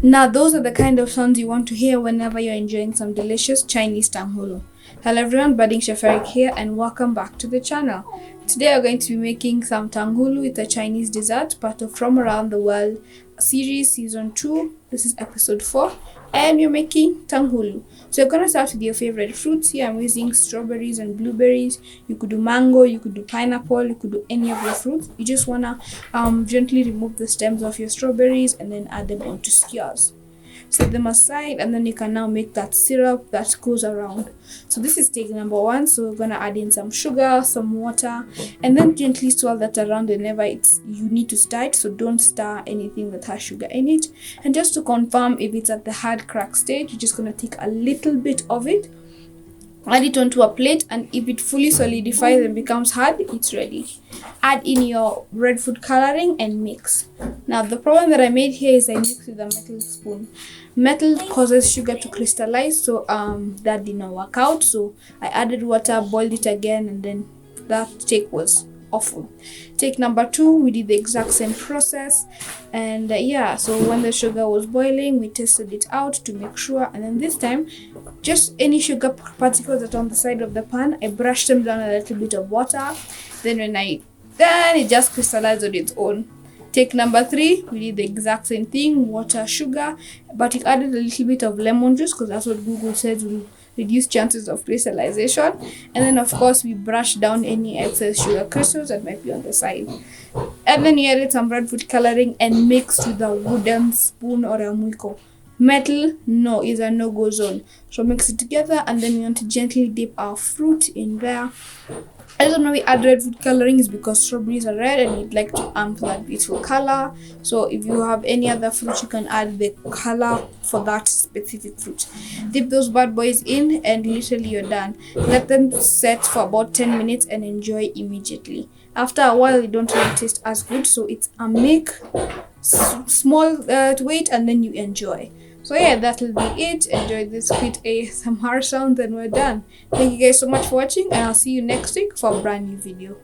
Now, those are the kind of sounds you want to hear whenever you're enjoying some delicious Chinese Tanghulu. Hello everyone, Budding Chef Eric here and welcome back to the channel. Today we're going to be making some Tanghulu. It's a Chinese dessert, part of From Around the World series, season 2. This is episode 4 and we're making Tanghulu. So you're going to start with your favorite fruits. Here I'm using strawberries and blueberries. You could do mango, you could do pineapple, you could do any of your fruits. You just want to gently remove the stems of your strawberries and then add them onto skewers. Set them aside and then you can now make that syrup that goes around. So this is take number 1. So we're gonna add in some sugar, some water, and then gently swirl that around whenever you need to stir it. So don't stir anything that has sugar in it. And just to confirm if it's at the hard crack stage, you're just gonna take a little bit of it, add it onto a plate, and if it fully solidifies and becomes hard, it's ready. Add in your red food coloring and mix. Now the problem that I made here is I mixed with a metal spoon. Metal causes sugar to crystallize, so that didn't work out. So I added water, boiled it again, and then that take was awful. Take number 2, we did the exact same process, and so when the sugar was boiling, we tested it out to make sure, and then this time just any sugar particles that are on the side of the pan, I brushed them down a little bit of water. Then it just crystallized on its own. Take number 3, we did the exact same thing, water, sugar, but it added a little bit of lemon juice because that's what Google says will reduce chances of crystallization. And then of course we brush down any excess sugar crystals that might be on the side. And then you added some red food coloring and mixed with a wooden spoon or a mwiko. Metal, no, is a no-go zone. So mix it together and then we want to gently dip our fruit in there. I don't know we add red food coloring is because strawberries are red and you'd like to amp that beautiful color. So if you have any other fruit, you can add the color for that specific fruit. Dip those bad boys in and literally you're done. Let them set for about 10 minutes and enjoy immediately. After a while, they don't really taste as good, so it's a make small to wait and then you enjoy. So yeah, that'll be it. Enjoy this quick ASMR sound and we're done. Thank you guys so much for watching and I'll see you next week for a brand new video.